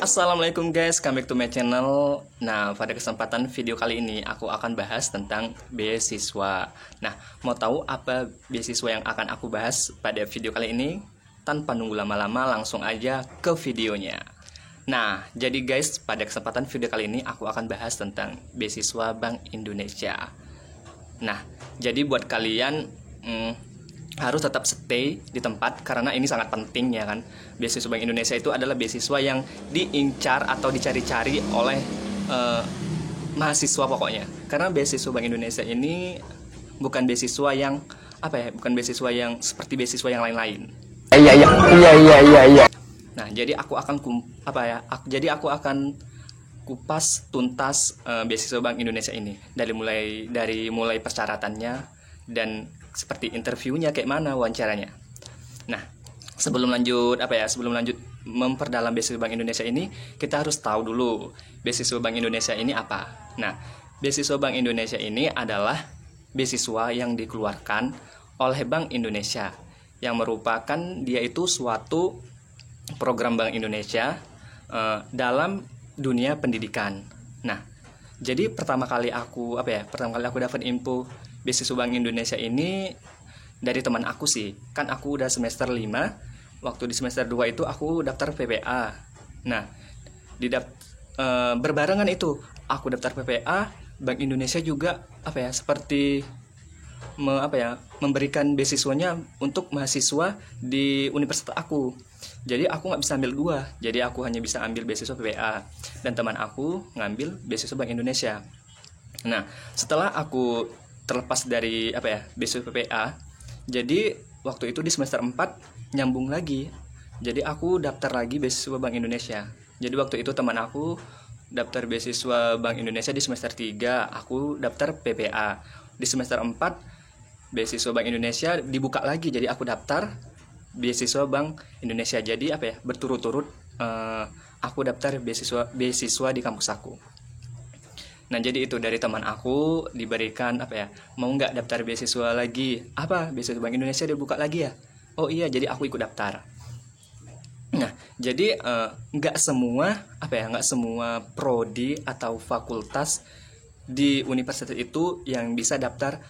Assalamualaikum guys, come back to my channel. Nah, pada kesempatan video kali ini aku akan bahas tentang beasiswa. Nah, mau tahu apa beasiswa yang akan aku bahas pada video kali ini? Tanpa nunggu lama-lama, langsung aja ke videonya. Nah, jadi guys, pada kesempatan video kali ini aku akan bahas tentang beasiswa Bank Indonesia. Nah, jadi buat kalian harus tetap stay di tempat karena ini sangat penting ya kan. Beasiswa Bank Indonesia itu adalah beasiswa yang diincar atau dicari-cari oleh mahasiswa pokoknya. Karena beasiswa Bank Indonesia ini bukan beasiswa yang bukan beasiswa yang seperti beasiswa yang lain-lain. Iya. Nah, jadi aku akan aku akan kupas tuntas beasiswa Bank Indonesia ini dari mulai persyaratannya dan seperti interviewnya kayak mana, wawancaranya. Nah, sebelum lanjut memperdalam beasiswa Bank Indonesia ini, kita harus tahu dulu beasiswa Bank Indonesia ini apa. Nah, beasiswa Bank Indonesia ini adalah beasiswa yang dikeluarkan oleh Bank Indonesia yang merupakan dia itu suatu program Bank Indonesia dalam dunia pendidikan. Nah, jadi pertama kali aku dapat info beasiswa Bank Indonesia ini dari teman aku sih. Kan aku udah semester 5. Waktu di semester 2 itu aku daftar PPA. Nah, berbarengan itu aku daftar PPA, Bank Indonesia juga seperti memberikan beasiswanya untuk mahasiswa di universitas aku. Jadi aku nggak bisa ambil dua. Jadi aku hanya bisa ambil beasiswa PPA dan teman aku ngambil beasiswa Bank Indonesia. Nah, setelah aku terlepas dari beasiswa PPA, jadi waktu itu di semester 4 nyambung lagi. Jadi aku daftar lagi beasiswa Bank Indonesia. Jadi waktu itu teman aku daftar beasiswa Bank Indonesia di semester 3, aku daftar PPA. Di semester 4 beasiswa Bank Indonesia dibuka lagi, jadi aku daftar beasiswa Bank Indonesia. Jadi berturut-turut aku daftar beasiswa di kampus aku. Nah, jadi itu dari teman aku diberikan mau nggak daftar beasiswa lagi? Beasiswa Bank Indonesia dibuka lagi ya? Oh iya, jadi aku ikut daftar. Nah, jadi nggak semua prodi atau fakultas di universitas itu yang bisa daftar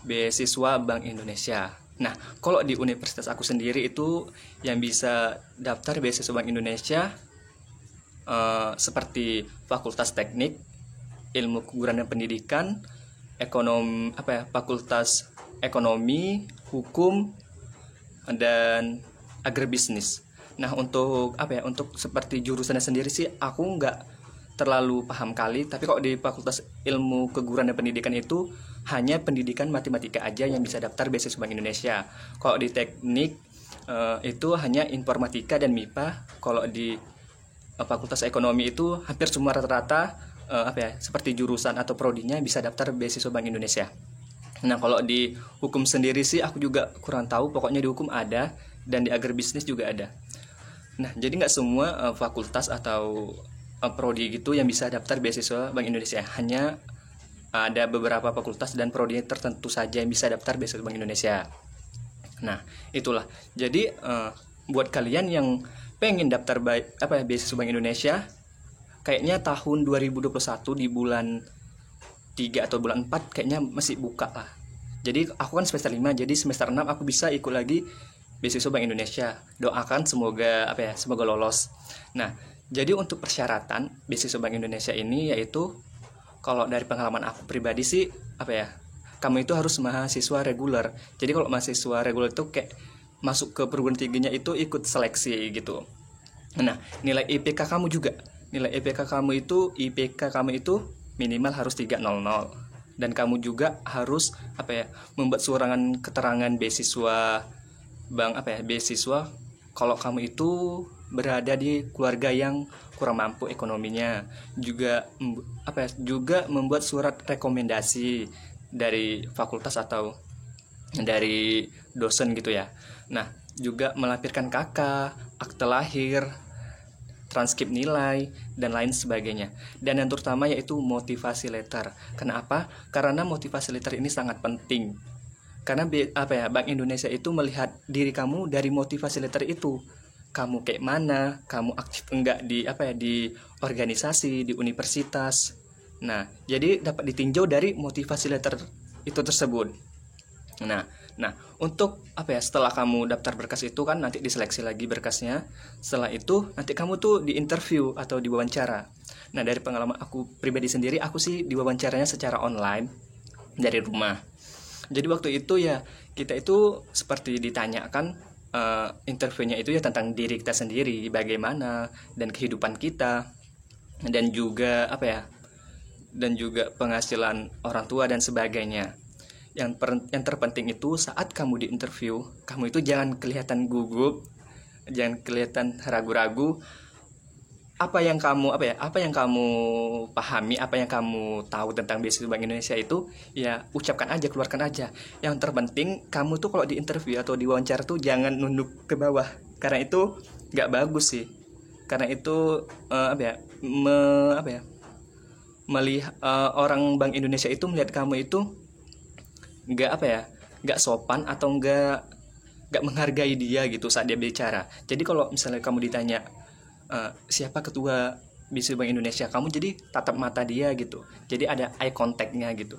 beasiswa Bank Indonesia. Nah, kalau di universitas aku sendiri itu yang bisa daftar beasiswa Bank Indonesia seperti Fakultas Teknik, Ilmu Keguruan dan Pendidikan, Fakultas Ekonomi, Hukum, dan Agribisnis. Nah, untuk untuk seperti jurusannya sendiri sih aku nggak terlalu paham kali, tapi kok di Fakultas Ilmu Keguruan dan Pendidikan itu hanya pendidikan matematika aja yang bisa daftar beasiswa Bank Indonesia. Kalau di teknik itu hanya informatika dan MIPA. Kalau di Fakultas Ekonomi itu hampir semua rata-rata seperti jurusan atau prodinya bisa daftar beasiswa Bank Indonesia. Nah, kalau di hukum sendiri sih aku juga kurang tahu, pokoknya di hukum ada dan di agribisnis juga ada. Nah, jadi nggak semua fakultas atau prodi gitu yang bisa daftar beasiswa Bank Indonesia. Hanya ada beberapa fakultas dan prodi tertentu saja yang bisa daftar beasiswa Bank Indonesia. Nah, itulah. Jadi buat kalian yang pengen daftar beasiswa Bank Indonesia, kayaknya tahun 2021 di bulan 3 atau bulan 4 kayaknya masih buka lah. Jadi aku kan semester 5, jadi semester 6 aku bisa ikut lagi beasiswa Bank Indonesia. Doakan semoga semoga lolos. Nah, jadi untuk persyaratan beasiswa Bank Indonesia ini yaitu, kalau dari pengalaman aku pribadi sih kamu itu harus mahasiswa reguler. Jadi kalau mahasiswa reguler itu kayak masuk ke perguruan tingginya itu ikut seleksi gitu. Nah, nilai IPK kamu itu minimal harus 300 dan kamu juga harus membuat surangan keterangan beasiswa beasiswa kalau kamu itu berada di keluarga yang kurang mampu ekonominya. Juga membuat surat rekomendasi dari fakultas atau dari dosen gitu ya. Nah, juga melampirkan KK, akte lahir, transkrip nilai, dan lain sebagainya. Dan yang terutama yaitu motivasi letter. Kenapa? Karena motivasi letter ini sangat penting. Karena Bank Indonesia itu melihat diri kamu dari motivasi letter itu. kamu kayak mana, kamu aktif enggak di di organisasi, di universitas. Nah, jadi dapat ditinjau dari motivasi letter itu tersebut. Nah, untuk setelah kamu daftar berkas itu kan nanti diseleksi lagi berkasnya. Setelah itu nanti kamu tuh di interview atau diwawancara. Nah, dari pengalaman aku pribadi sendiri, aku sih diwawancaranya secara online dari rumah. Jadi waktu itu ya kita itu seperti ditanyakan interviewnya itu ya tentang diri kita sendiri, bagaimana dan kehidupan kita, dan juga dan juga penghasilan orang tua dan sebagainya. Yang terpenting itu saat kamu di interview, kamu itu jangan kelihatan gugup, jangan kelihatan ragu-ragu. Apa yang kamu pahami, apa yang kamu tahu tentang beasiswa Bank Indonesia itu ya ucapkan aja, keluarkan aja. Yang terpenting kamu tuh kalau di interview atau di wawancara tuh jangan nunduk ke bawah, karena itu nggak bagus sih. Karena itu melihat orang Bank Indonesia itu melihat kamu itu nggak sopan atau nggak menghargai dia gitu saat dia bicara. Jadi kalau misalnya kamu ditanya siapa ketua BISU Bank Indonesia, kamu jadi tatap mata dia gitu, jadi ada eye contact-nya gitu.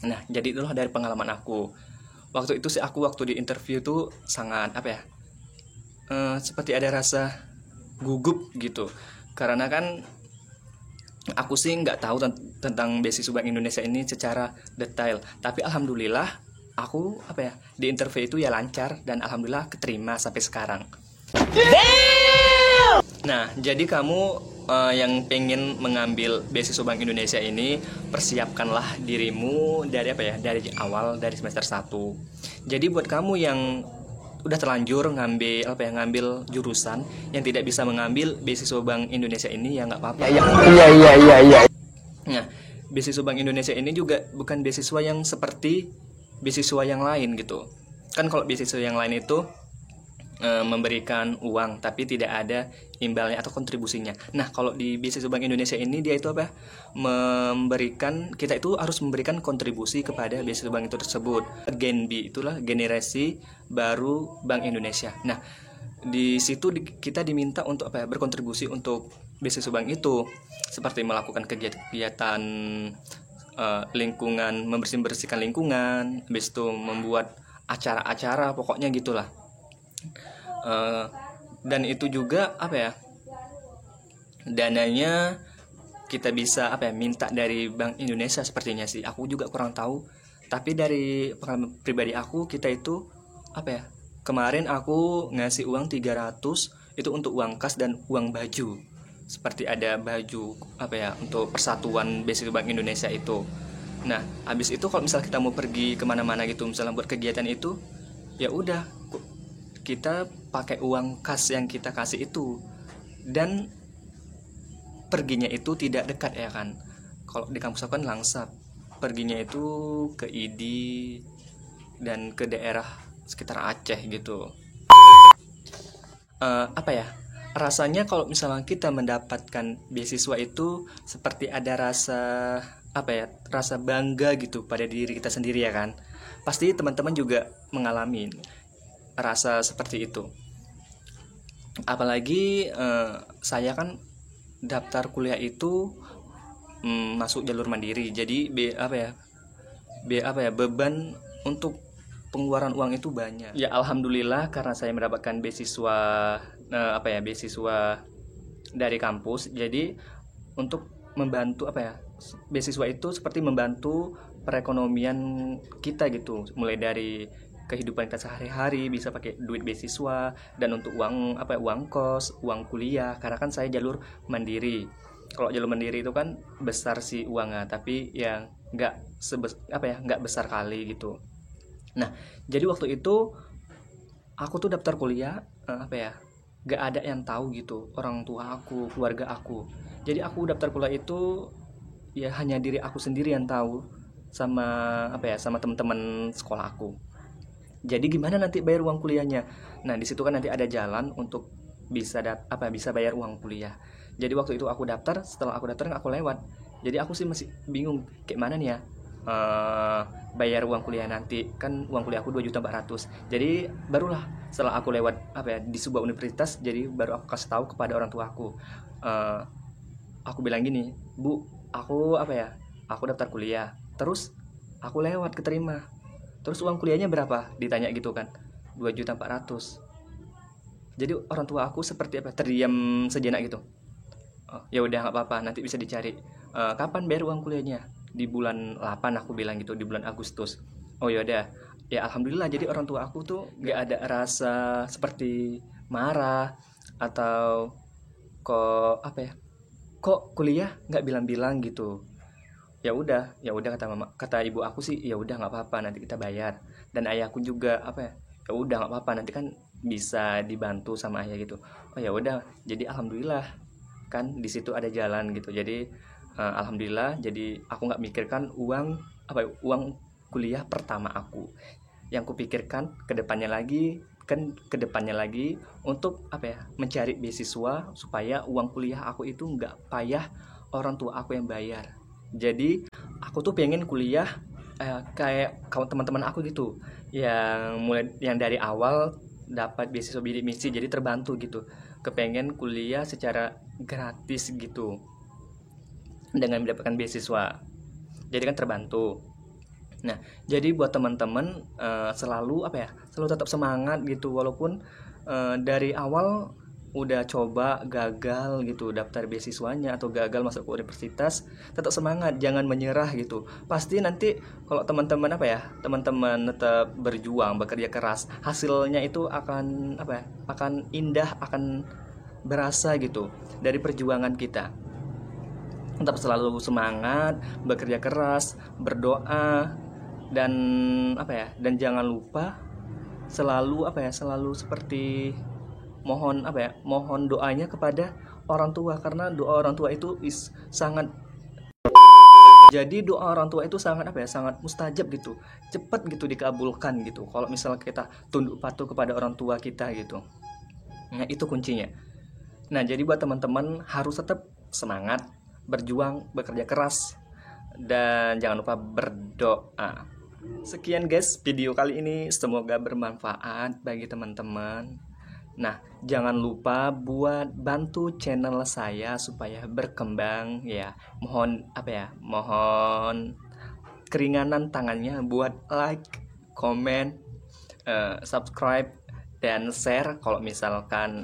Nah, jadi itulah dari pengalaman aku waktu itu sih. Aku waktu di interview tuh sangat seperti ada rasa gugup gitu, karena kan aku sih nggak tahu tentang beasiswa Bank Indonesia ini secara detail. Tapi alhamdulillah aku di interview itu ya lancar, dan alhamdulillah keterima sampai sekarang. Nah, jadi kamu yang pengen mengambil beasiswa Bank Indonesia ini, persiapkanlah dirimu dari dari awal, dari semester 1. Jadi buat kamu yang udah terlanjur ngambil jurusan yang tidak bisa mengambil beasiswa Bank Indonesia ini, ya nggak apa-apa. Iya. Nah, beasiswa Bank Indonesia ini juga bukan beasiswa yang seperti beasiswa yang lain gitu. Kan kalau beasiswa yang lain itu memberikan uang tapi tidak ada imbalnya atau kontribusinya. Nah, kalau di beasiswa Bank Indonesia ini dia itu kita itu harus memberikan kontribusi kepada beasiswa bank itu tersebut. GENB itulah generasi baru Bank Indonesia. Nah, di situ kita diminta untuk berkontribusi untuk beasiswa bank itu, seperti melakukan kegiatan lingkungan, membersihkan lingkungan, habis itu membuat acara-acara, pokoknya gitulah. Dan itu juga dananya kita bisa minta dari Bank Indonesia sepertinya sih. Aku juga kurang tahu, tapi dari pengalaman pribadi aku, kita itu kemarin aku ngasih uang 300 itu untuk uang kas dan uang baju. Seperti ada baju untuk persatuan beasiswa Bank Indonesia itu. Nah, habis itu kalau misalnya kita mau pergi kemana-mana gitu, misalnya buat kegiatan itu, ya udah kita pakai uang kas yang kita kasih itu, dan perginya itu tidak dekat ya kan. Kalau di kampus aku kan Langsat, perginya itu ke ID dan ke daerah sekitar Aceh gitu. Rasanya kalau misalnya kita mendapatkan beasiswa itu seperti ada rasa rasa bangga gitu pada diri kita sendiri ya kan. Pasti teman-teman juga mengalami rasa seperti itu. Apalagi saya kan daftar kuliah itu masuk jalur mandiri, jadi beban untuk pengeluaran uang itu banyak. Ya alhamdulillah, karena saya mendapatkan beasiswa beasiswa dari kampus, jadi untuk membantu beasiswa itu seperti membantu perekonomian kita gitu, mulai dari kehidupan kita sehari-hari bisa pakai duit beasiswa, dan untuk uang kos, uang kuliah, karena kan saya jalur mandiri. Kalau jalur mandiri itu kan besar sih uangnya, tapi ya nggak besar kali gitu. Nah, jadi waktu itu aku tuh daftar kuliah nggak ada yang tahu gitu, orang tua aku, keluarga aku. Jadi aku daftar kuliah itu ya hanya diri aku sendiri yang tahu, sama sama teman-teman sekolah aku. Jadi gimana nanti bayar uang kuliahnya? Nah, di situ kan nanti ada jalan untuk bisa bayar uang kuliah. Jadi waktu itu aku daftar, setelah aku daftar aku lewat. Jadi aku sih masih bingung kayak mana nih ya. bayar uang kuliah nanti. Kan uang kuliah aku 2.400.000. Jadi barulah setelah aku lewat di sebuah universitas, jadi baru aku kasih tahu kepada orang tua aku. Aku bilang gini, "Bu, aku aku daftar kuliah. Terus aku lewat keterima. Terus uang kuliahnya berapa?" Ditanya gitu kan. 2.400.000. Jadi orang tua aku seperti terdiam sejenak gitu. "Oh, ya udah nggak apa-apa, nanti bisa dicari. Kapan bayar uang kuliahnya?" "Di bulan 8," aku bilang gitu, "di bulan Agustus." "Oh ya udah." Ya alhamdulillah, jadi orang tua aku tuh nggak ada rasa seperti marah atau kok kok kuliah nggak bilang-bilang gitu. Ya udah kata ibu aku sih, ya udah nggak apa-apa, nanti kita bayar. Dan ayahku juga ya udah nggak apa-apa, nanti kan bisa dibantu sama ayah gitu. Oh ya udah, jadi alhamdulillah kan di situ ada jalan gitu. Jadi alhamdulillah, jadi aku nggak mikirkan uang kuliah pertama aku. Yang kupikirkan kedepannya lagi untuk mencari beasiswa supaya uang kuliah aku itu nggak payah orang tua aku yang bayar. Jadi aku tuh pengen kuliah kayak teman-teman aku gitu, yang dari awal dapat beasiswa bidik misi, jadi terbantu gitu. Kepengen kuliah secara gratis gitu dengan mendapatkan beasiswa, jadi kan terbantu. Nah, jadi buat teman-teman selalu selalu tetap semangat gitu, walaupun dari awal udah coba gagal gitu daftar beasiswanya atau gagal masuk ke universitas, tetap semangat, jangan menyerah gitu. Pasti nanti kalau teman-teman teman-teman tetap berjuang, bekerja keras, hasilnya itu akan indah, akan berasa gitu dari perjuangan kita. Tetap selalu semangat, bekerja keras, berdoa, dan dan jangan lupa selalu selalu seperti mohon doanya kepada orang tua, karena doa orang tua itu doa orang tua itu sangat mustajab gitu, cepat gitu dikabulkan gitu kalau misalnya kita tunduk patuh kepada orang tua kita gitu. Nah, itu kuncinya. Nah, jadi buat teman-teman harus tetap semangat, berjuang, bekerja keras, dan jangan lupa berdoa. Sekian guys video kali ini, semoga bermanfaat bagi teman-teman. Nah, jangan lupa buat bantu channel saya supaya berkembang ya. Mohon keringanan tangannya buat like, comment, subscribe, dan share kalau misalkan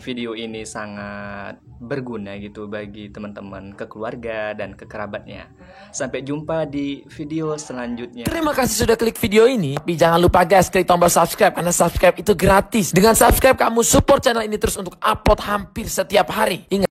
video ini sangat berguna gitu bagi teman-teman, ke keluarga dan ke kerabatnya. Sampai jumpa di video selanjutnya. Terima kasih sudah klik video ini. Tapi jangan lupa guys, klik tombol subscribe, karena subscribe itu gratis. Dengan subscribe kamu support channel ini terus untuk upload hampir setiap hari. Ingat.